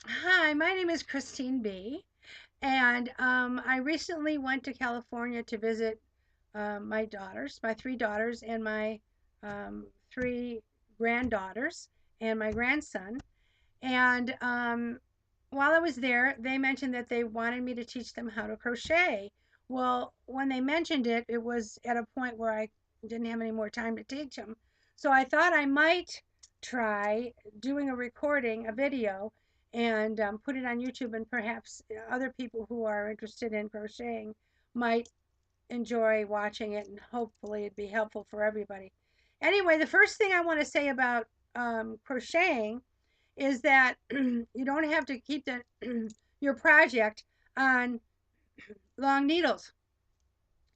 Hi, my name is Christine B. And I recently went to California to visit my daughters, my three daughters, and my three granddaughters, and my grandson. And while I was there, they mentioned that they wanted me to teach them how to crochet. Well, when they mentioned it, it was at a point where I didn't have any more time to teach them. So I thought I might try doing a recording, a video, and put it on YouTube, and perhaps other people who are interested in crocheting might enjoy watching it, and hopefully it'd be helpful for everybody. Anyway, the first thing I want to say about crocheting is that you don't have to keep the your project on long needles.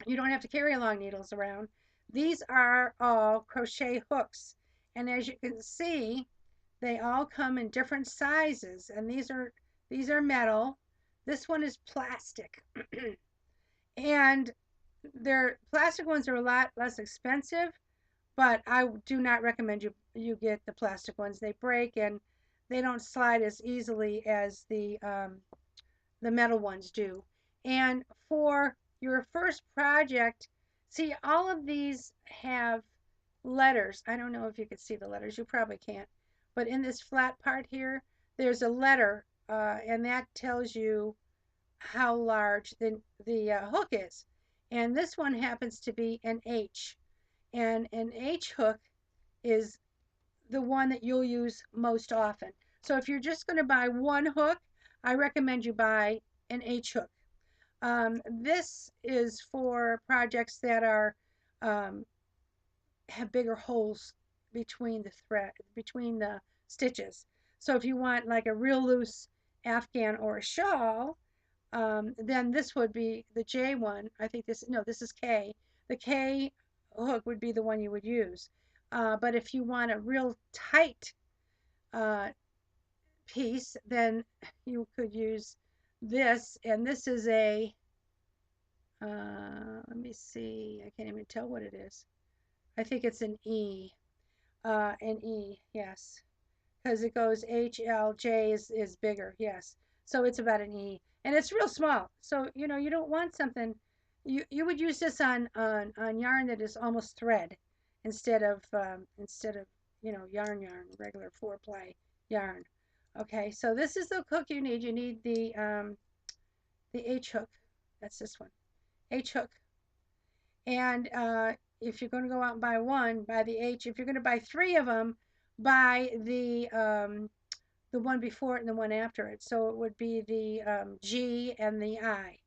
You don't have to carry long needles around. These are all crochet hooks. And as you can see, they all come in different sizes. And these are metal. This one is plastic. And their plastic ones are a lot less expensive, but I do not recommend you get the plastic ones. They break and they don't slide as easily as the metal ones do. And for your first project, see, all of these have letters. I don't know if you can see the letters. You probably can't. But in this flat part here, there's a letter, and that tells you how large the hook is. And this one happens to be an H. And an H hook is the one that you'll use most often. So if you're just going to buy one hook, I recommend you buy an H hook. This is for projects that are um, have bigger holes between the stitches. So if you want like a real loose Afghan or a shawl, then this would be the J one. I think this is K. The K hook would be the one you would use. But if you want a real tight uh, piece, then you could use this. And this is let me see, I can't even tell what it is. I think it's an E, yes, because it goes HLJ is bigger, yes. So it's about an E, and it's real small. So you don't want something. You would use this on yarn that is almost thread, instead of yarn regular 4-ply yarn. Okay, so this is the hook you need. You need the H hook. That's this one, H hook. And if you're going to go out and buy one, buy the H. If you're going to buy three of them, buy the one before it and the one after it. So it would be the G and the I.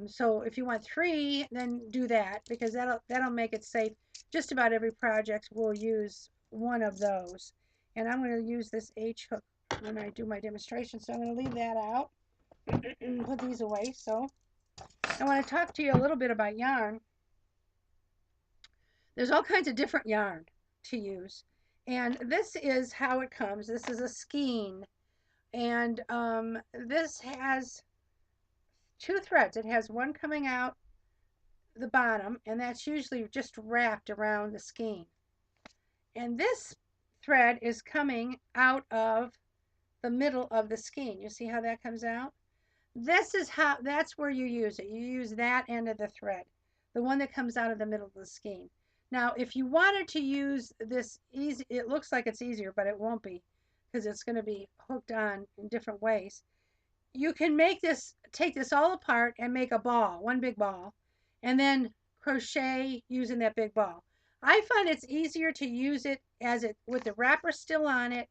So if you want three, then do that, because that'll make it safe. Just about every project will use one of those. And I'm going to use this H hook when I do my demonstration. So I'm going to leave that out and put these away. So I want to talk to you a little bit about yarn. There's all kinds of different yarn to use. And this is how it comes. This is a skein. And this has two threads. It has one coming out the bottom, and that's usually just wrapped around the skein. And this thread is coming out of the middle of the skein. You see how that comes out? That's where you use it. You use that end of the thread, the one that comes out of the middle of the skein. Now, if you wanted to use this easy, it looks like it's easier, but it won't be, because it's going to be hooked on in different ways. You can take this all apart and make a ball, one big ball, and then crochet using that big ball. I find it's easier to use it with the wrapper still on it,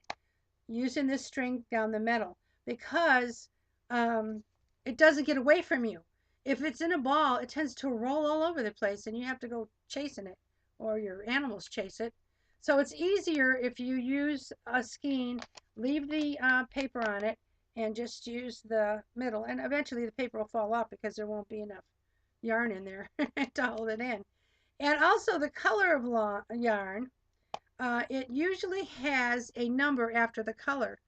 using this string down the middle, because um, it doesn't get away from you. If it's in a ball, it tends to roll all over the place, and you have to go chasing it, or your animals chase it. So it's easier if you use a skein, leave the paper on it, and just use the middle. And eventually the paper will fall off because there won't be enough yarn in there to hold it in. And also the color of yarn, it usually has a number after the color.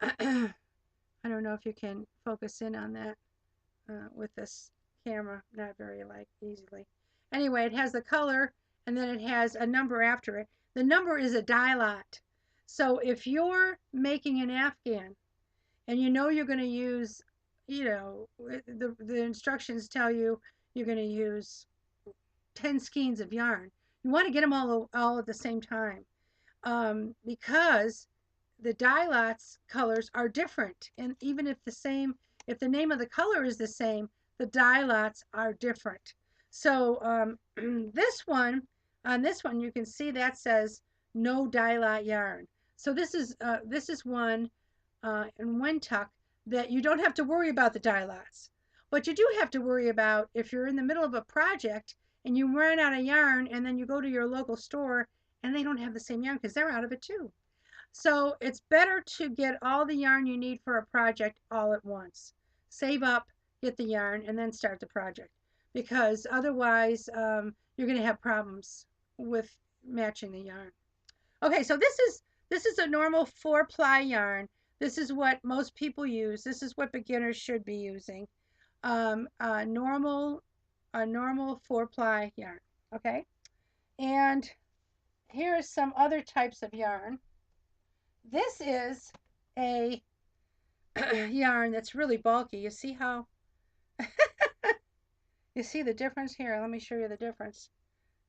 I don't know if you can focus in on that with this camera, not very easily. Anyway, it has the color, and then it has a number after it. The number is a dye lot. So if you're making an Afghan and you know you're going to use, the instructions tell you you're going to use 10 skeins of yarn. You want to get them all at the same time, because the dye lots colors are different. And even if the name of the color is the same, the dye lots are different. So on this one, you can see that says no dye lot yarn. So this is one in Wintuck that you don't have to worry about the dye lots. But you do have to worry about if you're in the middle of a project and you run out of yarn and then you go to your local store and they don't have the same yarn because they're out of it too. So it's better to get all the yarn you need for a project all at once. Save up, get the yarn, and then start the project. Because otherwise, you're going to have problems with matching the yarn. Okay, so this is a normal 4-ply yarn. This is what most people use. This is what beginners should be using. Um, a normal a normal 4-ply yarn. Okay, and here are some other types of yarn. This is a yarn that's really bulky. You see how you see the difference here? Let me show you the difference.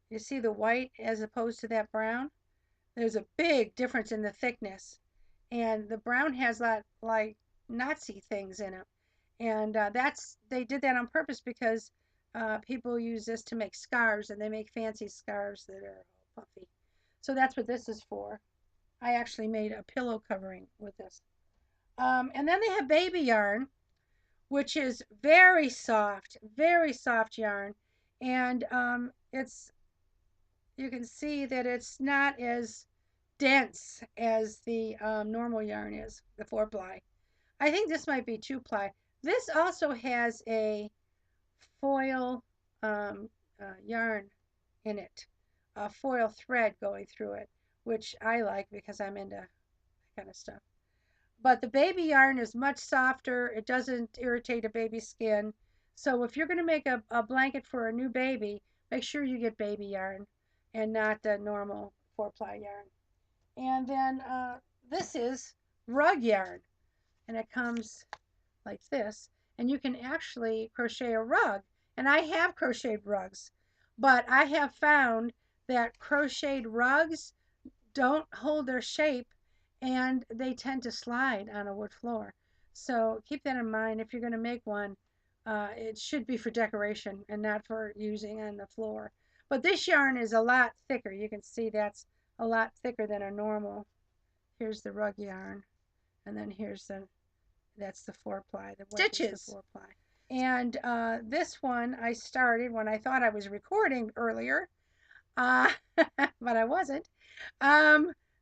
You see the white as opposed to that brown? There's a big difference in the thickness. And the brown has that like Nazi things in it. And they did that on purpose because people use this to make scarves, and they make fancy scarves that are puffy. So that's what this is for. I actually made a pillow covering with this. And then they have baby yarn, which is very soft yarn. And you can see that it's not as dense as the normal yarn is, the 4-ply. I think this might be 2-ply. This also has a foil yarn in it, a foil thread going through it, which I like because I'm into that kind of stuff. But the baby yarn is much softer. It doesn't irritate a baby's skin. So if you're going to make a blanket for a new baby, make sure you get baby yarn and not the normal 4-ply yarn. And then this is rug yarn, and it comes like this. And you can actually crochet a rug. And I have crocheted rugs, but I have found that crocheted rugs don't hold their shape and they tend to slide on a wood floor. So keep that in mind if you're going to make one. It should be for decoration and not for using on the floor. But this yarn is a lot thicker. You can see that's a lot thicker than a normal. Here's the rug yarn, and then that's the 4-ply. The stitches. The 4-ply. And this one I started when I thought I was recording earlier, but I wasn't.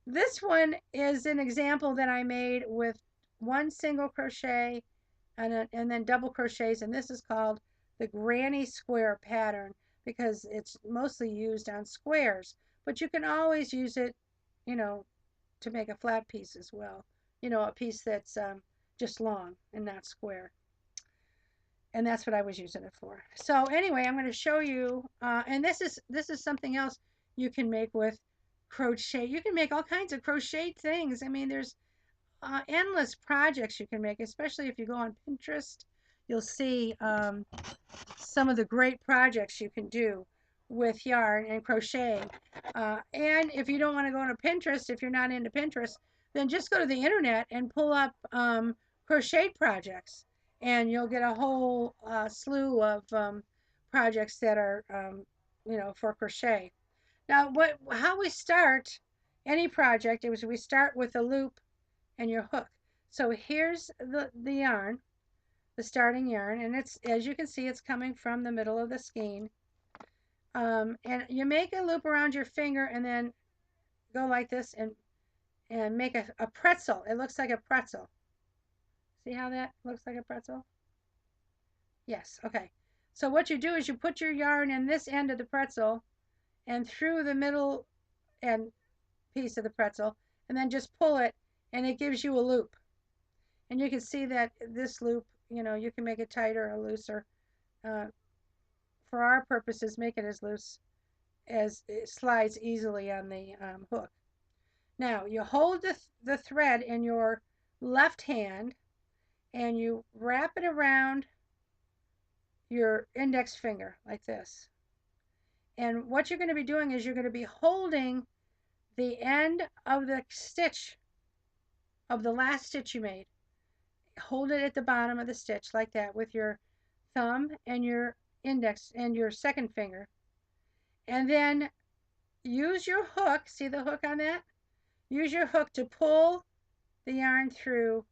This one is an example that I made with one single crochet and then double crochets, and this is called the granny square pattern because it's mostly used on squares, but you can always use it, you know, to make a flat piece as well, a piece that's just long and not square. And that's what I was using it for. So anyway, I'm going to show you, and this is something else you can make with crochet. You can make all kinds of crocheted things. I mean, there's endless projects you can make, especially if you go on Pinterest. You'll see some of the great projects you can do with yarn and crocheting. And if you don't want to go on Pinterest, if you're not into Pinterest, then just go to the internet and pull up crochet projects, and you'll get a whole slew of projects that are, for crochet. Now, how we start any project is we start with a loop and your hook. So here's the yarn, the starting yarn, and it's, as you can see, it's coming from the middle of the skein. And you make a loop around your finger and then go like this and make a pretzel. It looks like a pretzel. See how that looks like a pretzel? Yes, okay. So what you do is you put your yarn in this end of the pretzel and through the middle and piece of the pretzel, and then just pull it, and it gives you a loop. And you can see that this loop, you can make it tighter or looser. For our purposes, make it as loose as it slides easily on the hook. Now you hold the thread in your left hand, and you wrap it around your index finger like this. And what you're going to be doing is you're going to be holding the end of the stitch, of the last stitch you made. Hold it at the bottom of the stitch like that with your thumb and your index and your second finger. And then use your hook, see the hook on that? Use your hook to pull the yarn through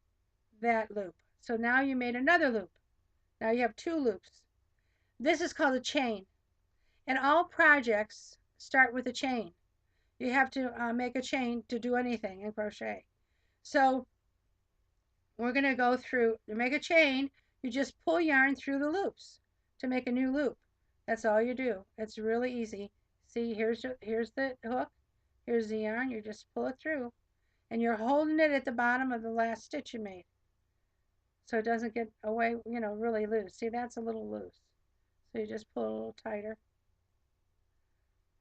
that loop. So now you made another loop. Now you have two loops. This is called a chain. And all projects start with a chain. You have to make a chain to do anything in crochet. So we're going to go through, to make a chain, you just pull yarn through the loops to make a new loop. That's all you do. It's really easy. See, here's the hook, here's the yarn, you just pull it through, and you're holding it at the bottom of the last stitch you made, so it doesn't get away, really loose. See, that's a little loose. So you just pull it a little tighter.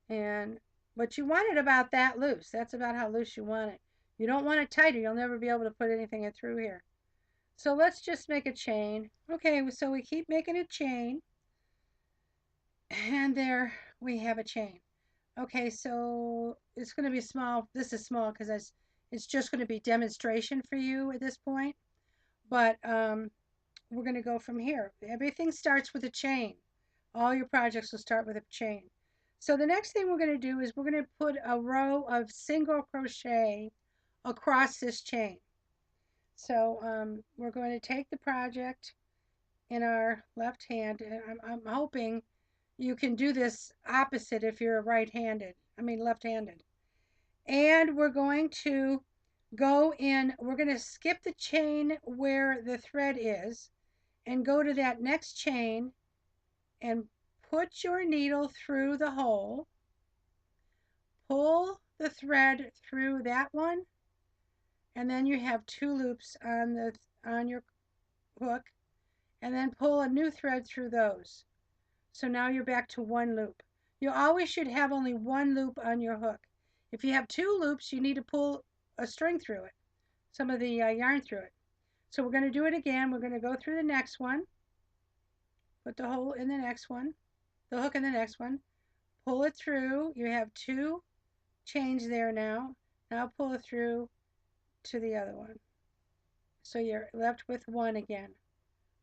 And but you want it about that loose. That's about how loose you want it. You don't want it tighter. You'll never be able to put anything in through here. So let's just make a chain. Okay, so we keep making a chain. And there we have a chain. Okay, so it's going to be small. This is small because it's just going to be demonstration for you at this point. But we're going to go from here. Everything starts with a chain. All your projects will start with a chain. So the next thing we're going to do is we're going to put a row of single crochet across this chain. So we're going to take the project in our left hand, and I'm hoping you can do this opposite if you're left-handed. And we're going to we're going to skip the chain where the thread is and go to that next chain and put your needle through the hole, pull the thread through that one, and then you have two loops on your hook, and then pull a new thread through those. So now you're back to one loop. You always should have only one loop on your hook. If you have two loops, you need to pull a string through it, some of the yarn through it. So we're going to do it again. We're going to go through the next one, put the hole in the next one, the hook in the next one, pull it through. You have two chains there now. Now pull it through to the other one. So you're left with one again,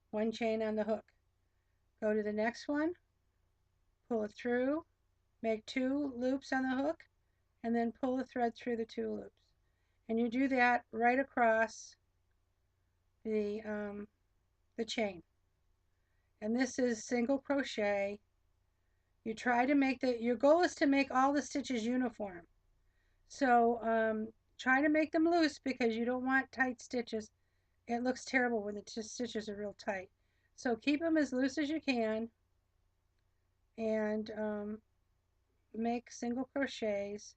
one chain on the hook. Go to the next one, pull it through, make two loops on the hook, and then pull the thread through the two loops. And you do that right across the chain. And this is single crochet. You try to make your goal is to make all the stitches uniform. So try to make them loose because you don't want tight stitches. It looks terrible when the stitches are real tight. So keep them as loose as you can, and make single crochets.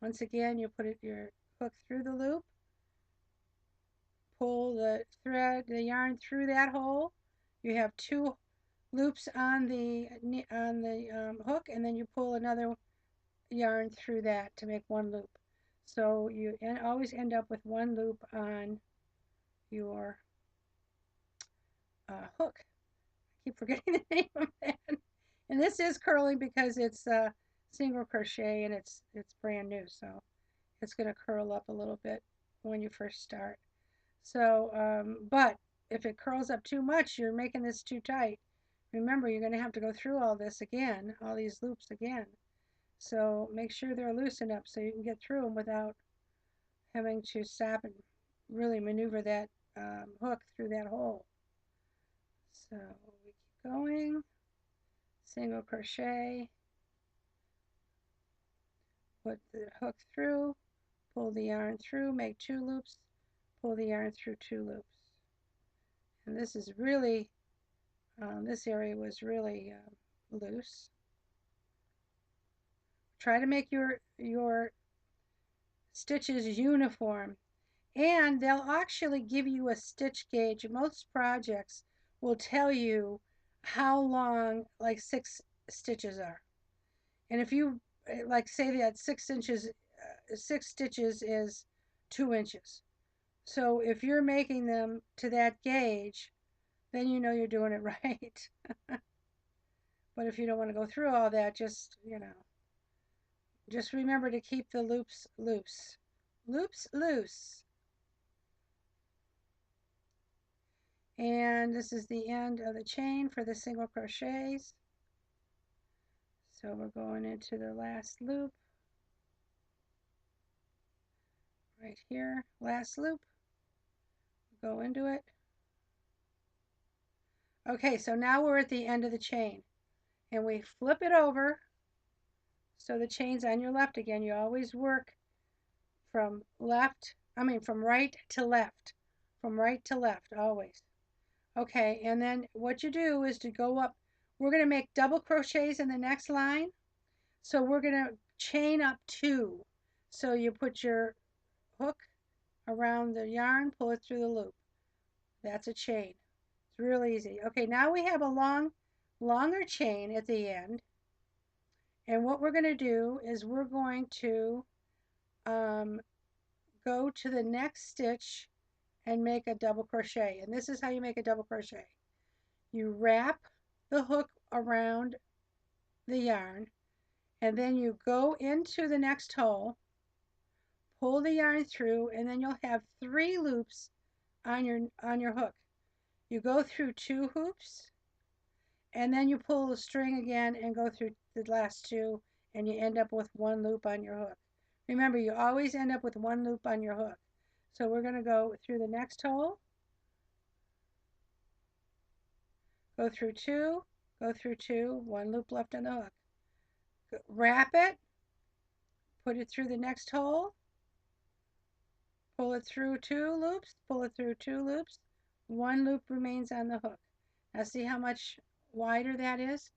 Once again, you put your hook through the loop, pull the yarn through that hole. You have two loops on the hook, and then you pull another yarn through that to make one loop. So you always end up with one loop on your hook. I keep forgetting the name of that. And this is curling because it's single crochet and it's brand new, so it's going to curl up a little bit when you first start. So, but if it curls up too much, you're making this too tight. Remember, you're going to have to go through all this again, all these loops again. So make sure they're loosened up so you can get through them without having to stop and really maneuver that hook through that hole. So we keep going, single crochet, put the hook through, pull the yarn through, make two loops, pull the yarn through two loops. And this is really, this area was really loose. Try to make your stitches uniform, and they'll actually give you a stitch gauge. Most projects will tell you how long like 6 stitches are. And if you like say that 6 stitches is 2 inches, So if you're making them to that gauge, then you know you're doing it right. But if you don't want to go through all that, just remember to keep the loops loose. Loops loose. And this is the end of the chain for the single crochets. So we're going into the last loop right here. Last loop. Go into it. Okay, so now we're at the end of the chain. And we flip it over so the chain's on your left again. You always work from from right to left. From right to left, always. Okay, and then what you do is to go up. We're going to make double crochets in the next line. So we're going to chain up 2. So you put your hook around the yarn, pull it through the loop. That's a chain. It's real easy. Okay, now we have a longer chain at the end. And what we're going to do is we're going to go to the next stitch and make a double crochet. And this is how you make a double crochet. You wrap the hook around the yarn, and then you go into the next hole, pull the yarn through, and then you'll have 3 loops on your hook. You go through 2 hoops, and then you pull the string again and go through the last 2, and you end up with 1 loop on your hook. Remember, you always end up with 1 loop on your hook. So we're going to go through the next hole, go through 2, go through 2, 1 loop left on the hook. Wrap it, put it through the next hole, pull it through 2 loops, pull it through 2 loops, 1 loop remains on the hook. Now see how much wider that is?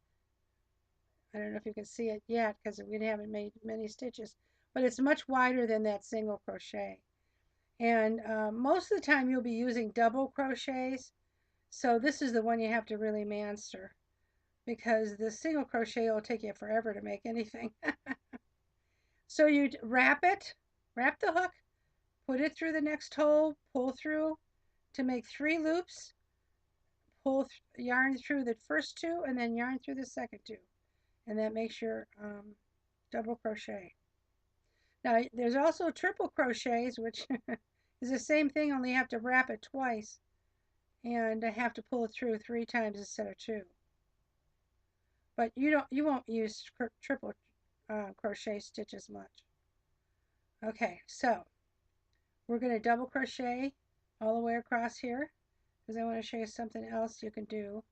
I don't know if you can see it yet because we haven't made many stitches, but it's much wider than that single crochet. And most of the time you'll be using double crochets, so this is the one you have to really master because the single crochet will take you forever to make anything. So you wrap the hook, put it through the next hole, pull through to make 3 loops, pull yarn through the first 2, and then yarn through the second 2. And that makes your double crochet. Now there's also triple crochets, which is the same thing, only you have to wrap it twice and have to pull it through 3 times instead of 2. But you won't use triple crochet stitches much. Okay, so we're going to double crochet all the way across here because I want to show you something else you can do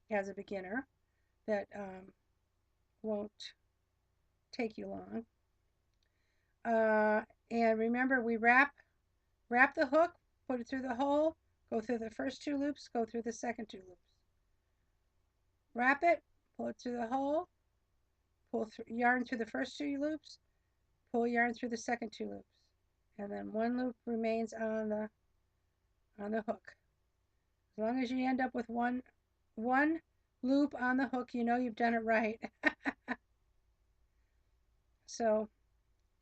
as a beginner that won't take you long. And remember, we wrap the hook, put it through the hole, go through the first 2 loops, go through the second 2 loops. Wrap it, pull it through the hole, pull yarn through the first 2 loops, pull yarn through the second 2 loops, and then 1 loop remains on the hook. As long as you end up with one loop on the hook, you know you've done it right. So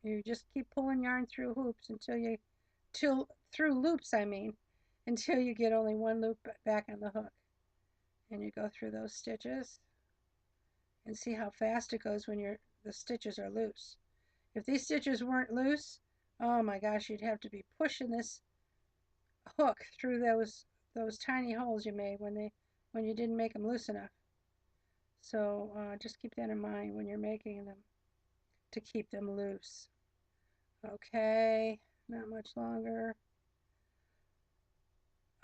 you just keep pulling yarn through hoops through loops, until you get only 1 loop back on the hook. And you go through those stitches and see how fast it goes when the stitches are loose. If these stitches weren't loose, oh my gosh, you'd have to be pushing this hook through those tiny holes you made when you didn't make them loose enough. So just keep that in mind when you're making them, to keep them loose. Okay, not much longer.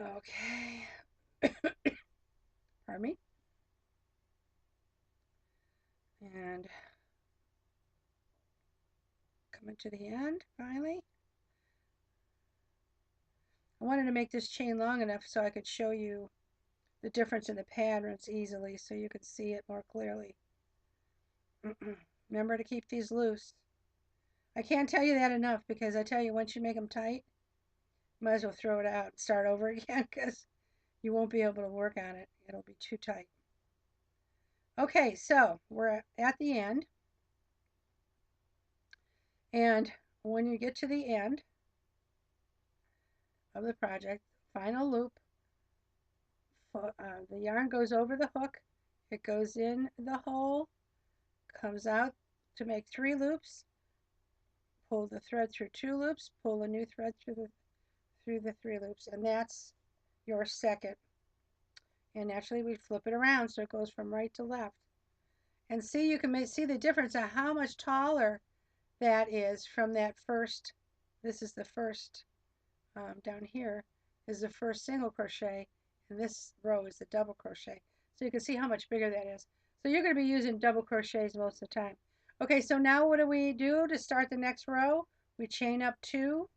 Okay. Pardon me. And coming to the end, finally. I wanted to make this chain long enough so I could show you the difference in the patterns easily so you could see it more clearly. Remember to keep these loose. I can't tell you that enough because I tell you, once you make them tight, you might as well throw it out and start over again because you won't be able to work on it. It'll be too tight. Okay, so we're at the end. And when you get to the end, of the project, final loop, the yarn goes over the hook, it goes in the hole, comes out to make 3 loops, pull the thread through 2 loops, pull a new thread through the 3 loops, and that's your second. And naturally we flip it around so it goes from right to left. And see, you can see the difference of how much taller that is from that first. This is the first, down here is the first single crochet, and this row is the double crochet. So you can see how much bigger that is. So you're going to be using double crochets most of the time. Okay, so now what do we do to start the next row? We chain up 2.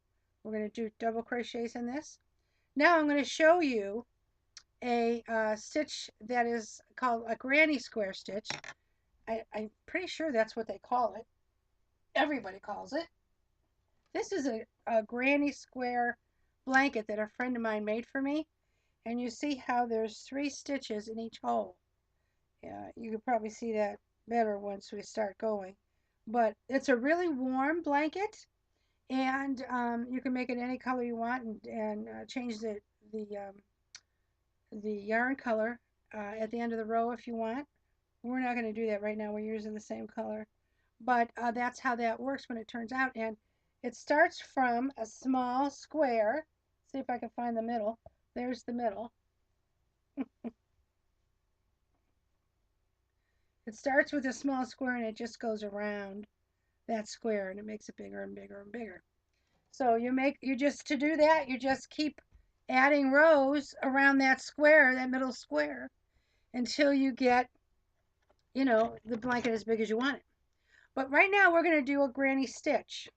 We're going to do double crochets in this. Now I'm going to show you a stitch that is called a granny square stitch. I'm pretty sure that's what they call it. Everybody calls it. This is a granny square blanket that a friend of mine made for me. And you see how there's 3 stitches in each hole. You can probably see that better once we start going. But it's a really warm blanket, and you can make it any color you want, and change the yarn color at the end of the row if you want. We're not going to do that right now. We're using the same color. But that's how that works when it turns out. And it starts from a small square. See if I can find the middle. There's the middle. It starts with a small square and it just goes around that square and it makes it bigger and bigger and bigger. So to do that, you just keep adding rows around that square, that middle square, until you get, the blanket as big as you want it. But right now we're going to do a granny stitch.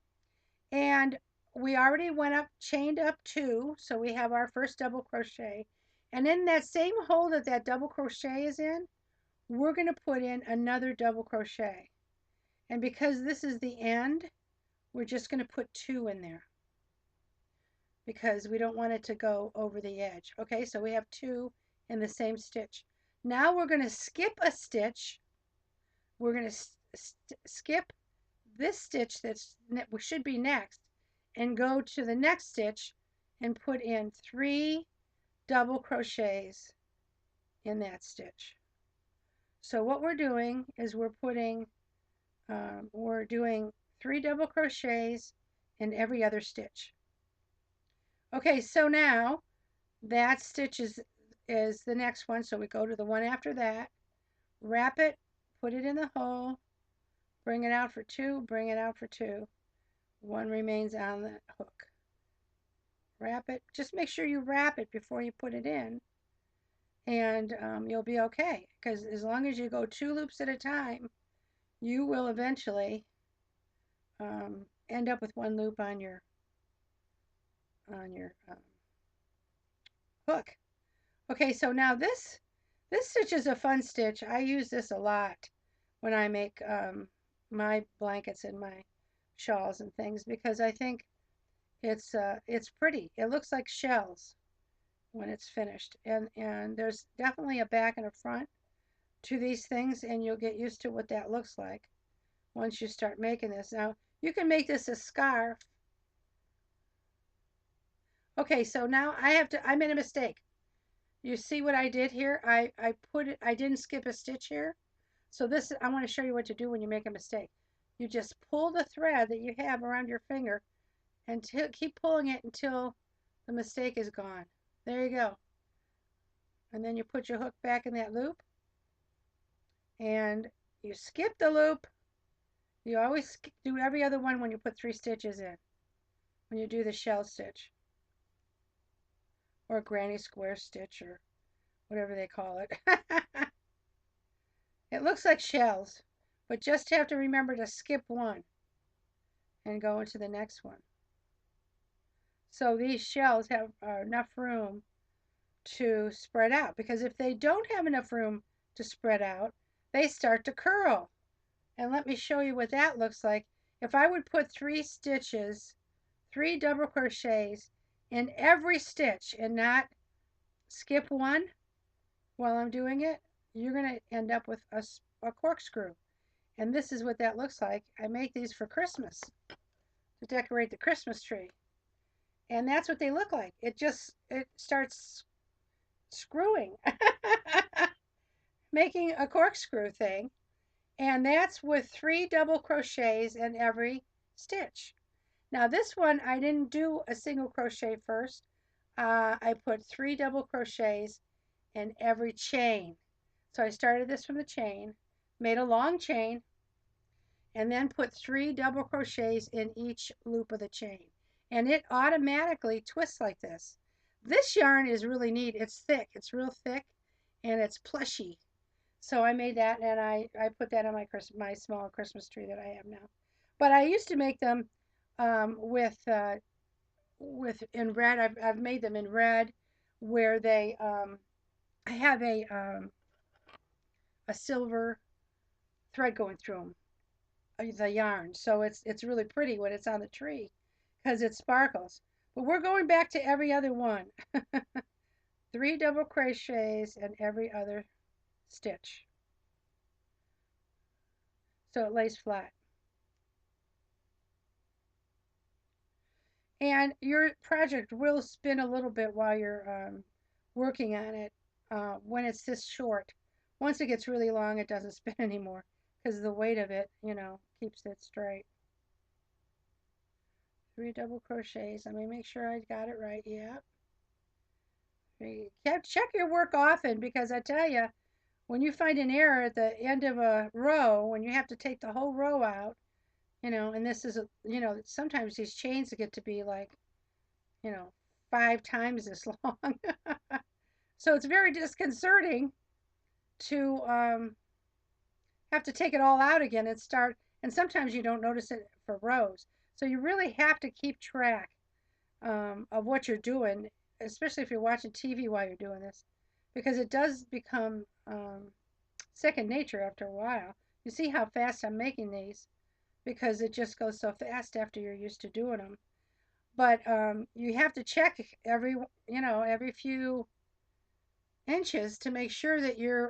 And we already went up, chained up 2, so we have our first double crochet. And in that same hole that double crochet is in, we're going to put in another double crochet. And because this is the end, we're just going to put 2 in there because we don't want it to go over the edge. Okay, so we have 2 in the same stitch. Now we're going to skip a stitch. We're going to skip this stitch that should be next and go to the next stitch and put in 3 double crochets in that stitch. So what we're doing is we're doing 3 double crochets in every other stitch. Okay, so now that stitch is the next one, so we go to the one after that, wrap it, put it in the hole, bring it out for 2, bring it out for 2. 1 remains on the hook. Wrap it. Just make sure you wrap it before you put it in, and you'll be okay, because as long as you go 2 loops at a time, you will eventually end up with 1 loop on your hook. Okay, so now this stitch is a fun stitch. I use this a lot when I make my blankets and my shawls and things, because I think it's pretty. It looks like shells when it's finished, and there's definitely a back and a front to these things, and you'll get used to what that looks like once you start making this. Now you can make this a scarf. Okay, so now I made a mistake. You see what I did here? I didn't skip a stitch here. So I want to show you what to do when you make a mistake. You just pull the thread that you have around your finger and keep pulling it until the mistake is gone. There you go. And then you put your hook back in that loop and you skip the loop. You always do every other one when you put 3 stitches in, when you do the shell stitch or granny square stitch or whatever they call it. It looks like shells, but just have to remember to skip 1 and go into the next one. So these shells have enough room to spread out, because if they don't have enough room to spread out, they start to curl. And let me show you what that looks like. If I would put 3 stitches, 3 double crochets in every stitch and not skip 1 while I'm doing it, you're going to end up with a corkscrew. And this is what that looks like. I make these for Christmas, to decorate the Christmas tree. And that's what they look like. It starts screwing, making a corkscrew thing. And that's with 3 double crochets in every stitch. Now this one, I didn't do a single crochet first. I put 3 double crochets in every chain. So I started this from the chain, made a long chain, and then put 3 double crochets in each loop of the chain. And it automatically twists like this. This yarn is really neat. It's thick. It's real thick and it's plushy. So I made that and I put that on my small Christmas tree that I have now. But I used to make them with in red. I've made them in red where they I have a silver thread going through them, the yarn. So it's really pretty when it's on the tree because it sparkles. But we're going back to every other one. 3 double crochets in every other stitch. So it lays flat. And your project will spin a little bit while you're working on it when it's this short. Once it gets really long, it doesn't spin anymore because the weight of it, keeps it straight. 3 double crochets. Let me make sure I got it right. Yeah. Check your work often because I tell you, when you find an error at the end of a row, when you have to take the whole row out, and this is, sometimes these chains get to be like, you know, 5 times this long. So it's very disconcerting to have to take it all out again and start. And sometimes you don't notice it for rows. So you really have to keep track of what you're doing, especially if you're watching TV while you're doing this, because it does become second nature after a while. You see how fast I'm making these because it just goes so fast after you're used to doing them. But you have to check every few inches to make sure that you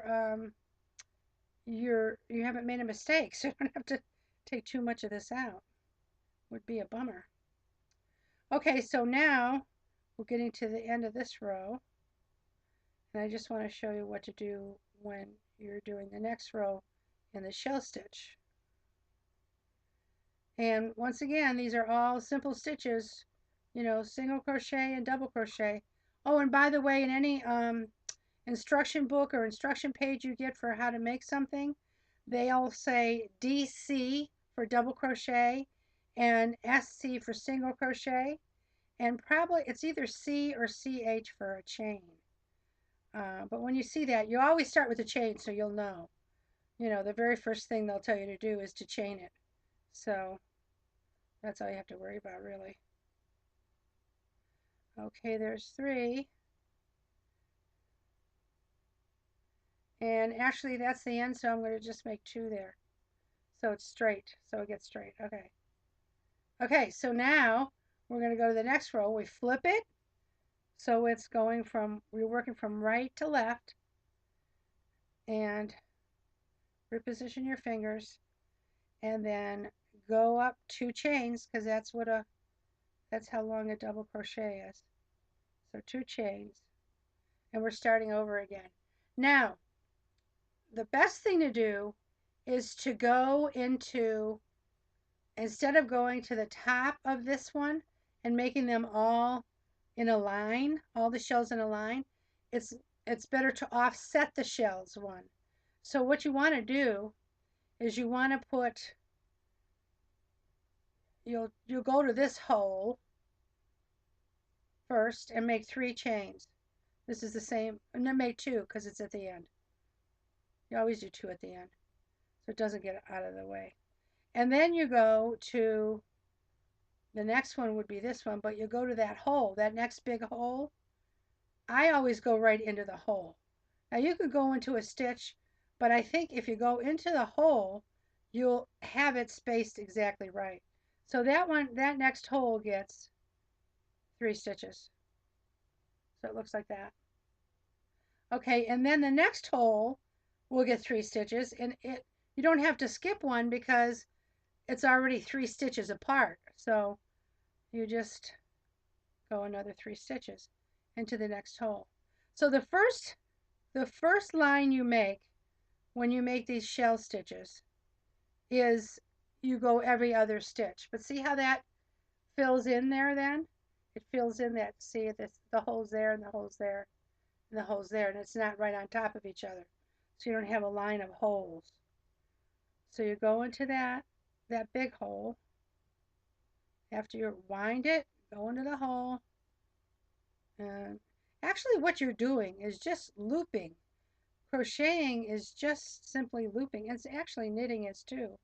haven't made a mistake, so you don't have to take too much of this out. Would be a bummer. Okay, so now we're getting to the end of this row, and I just want to show you what to do when you're doing the next row in the shell stitch. And once again, these are all simple stitches, single crochet and double crochet. Oh, and by the way, in any instruction book or instruction page you get for how to make something, they all say DC for double crochet and SC for single crochet, and probably it's either C or CH for a chain. But when you see that, you always start with a chain so you'll know. The very first thing they'll tell you to do is to chain it. So that's all you have to worry about, really. Okay, there's 3. And actually, that's the end, so I'm going to just make 2 there. So it's straight, so it gets straight. Okay. Okay, so now we're going to go to the next row. We flip it, so it's we're working from right to left. And reposition your fingers, and then go up 2 chains, because that's how long a double crochet is. So 2 chains, and we're starting over again. Now, the best thing to do is to go into, instead of going to the top of this one and making them all in a line, all the shells in a line, it's better to offset the shells one. So what you want to do is you want to put, you'll go to this hole first and make 3 chains. This is the same, and then make 2 because it's at the end. You always do 2 at the end so it doesn't get out of the way. And then you go to, the next one would be this one, but you go to that hole, that next big hole. I always go right into the hole. Now you could go into a stitch, but I think if you go into the hole, you'll have it spaced exactly right. So that next hole gets 3 stitches. So it looks like that. Okay, and then the next hole will get 3 stitches, and you don't have to skip one because it's already 3 stitches apart. So you just go another 3 stitches into the next hole. So the first line you make when you make these shell stitches is you go every other stitch. But see how that fills in there then? It fills in that, see this, the holes there and the holes there and the holes there, and it's not right on top of each other. So you don't have a line of holes. So you go into that big hole. After you wind it, go into the hole. And actually what you're doing is just looping. Crocheting is just simply looping. It's actually knitting is too.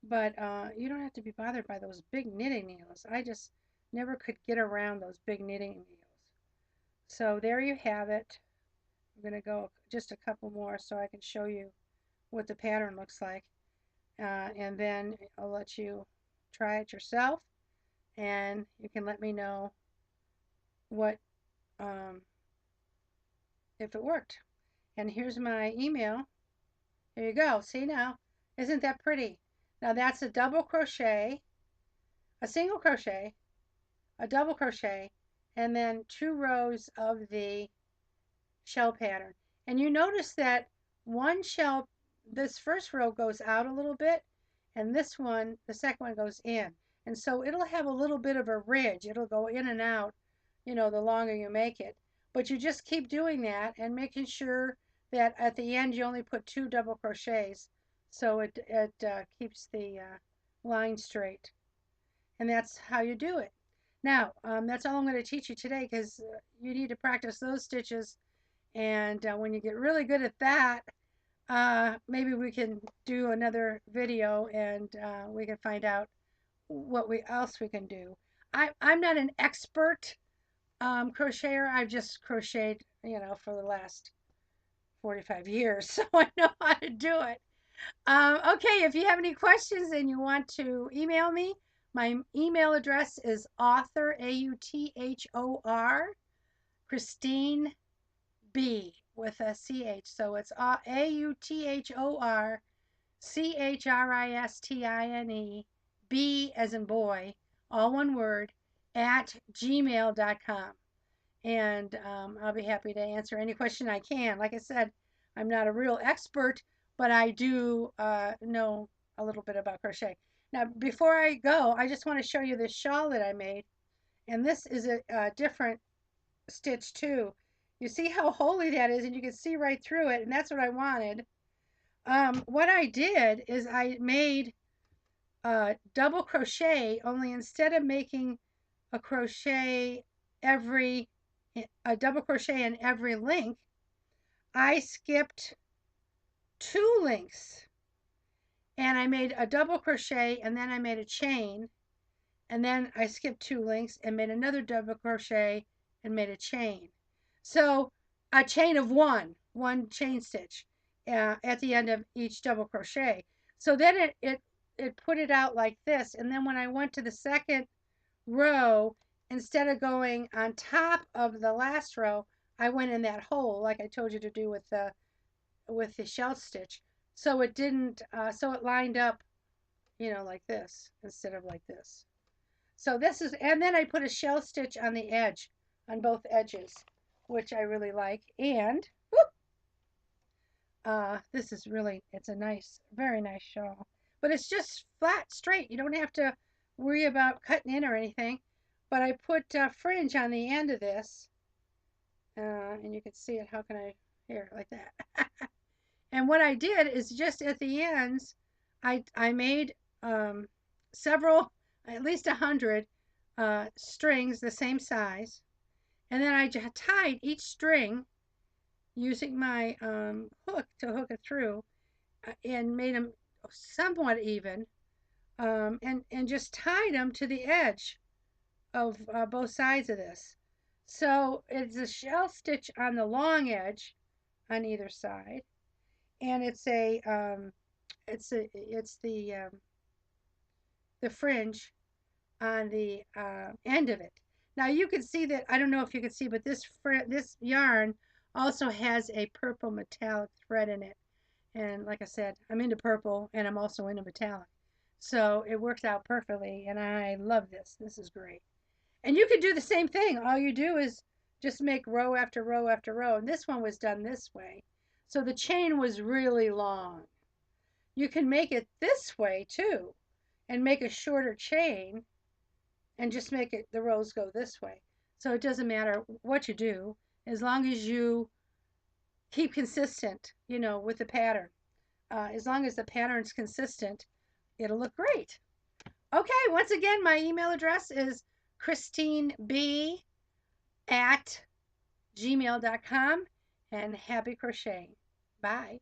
But you don't have to be bothered by those big knitting needles. I just never could get around those big knitting needles. So there you have it. I'm going to go just a couple more so I can show you what the pattern looks like. And then I'll let you try it yourself. And you can let me know what if it worked. And here's my email. Here you go. See now? Isn't that pretty? Now that's a double crochet, a single crochet, a double crochet, and then 2 rows of the shell pattern. And you notice that one shell, this first row goes out a little bit, and this one, the second one, goes in. And so it'll have a little bit of a ridge. It'll go in and out, the longer you make it. But you just keep doing that and making sure that at the end you only put 2 double crochets so it keeps the line straight. And that's how you do it. Now, that's all I'm going to teach you today because you need to practice those stitches. And when you get really good at that, maybe we can do another video and we can find out what else we can do. I'm not an expert crocheter. I've just crocheted, for the last 45 years, so I know how to do it. Okay, if you have any questions and you want to email me, my email address is author, AUTHOR, Christine B with a CH. So it's AUTHOR, CHRISTINE, B as in boy, all one word, at gmail.com. And I'll be happy to answer any question I can. Like I said, I'm not a real expert, but I do know a little bit about crochet. Now, before I go, I just want to show you this shawl that I made. And this is a different stitch too. You see how holy that is, and you can see right through it, and that's what I wanted. What I did is I made double crochet, only instead of making a double crochet in every link, I skipped 2 links, and I made a double crochet, and then I made a chain, and then I skipped 2 links and made another double crochet and made a chain. So a chain of one chain stitch at the end of each double crochet. So then it put it out like this, and then when I went to the second row, instead of going on top of the last row, I went in that hole like I told you to do with the shell stitch. So it didn't, so it lined up, like this instead of like this. So this is, and then I put a shell stitch on the edge, on both edges, which I really like. And this is really, it's a nice, very nice shawl. But it's just flat, straight. You don't have to worry about cutting in or anything. But I put fringe on the end of this. And you can see it. How can I, here, like that. And what I did is just at the ends, I made several, at least 100 strings the same size. And then I just tied each string using my hook to hook it through and made them somewhat even and just tied them to the edge of both sides of this. So it's a shell stitch on the long edge on either side, and it's the fringe on the end of it. Now you can see that, I don't know if you can see, but this yarn also has a purple metallic thread in it. And like I said, I'm into purple and I'm also into metallic. So it works out perfectly and I love this. This is great. And you could do the same thing. All you do is just make row after row after row. And this one was done this way. So the chain was really long. You can make it this way too and make a shorter chain and just make it the rows go this way. So it doesn't matter what you do as long as you keep consistent, with the pattern. As long as the pattern's consistent, it'll look great. Okay, once again, my email address is christineb@gmail.com, and happy crocheting. Bye.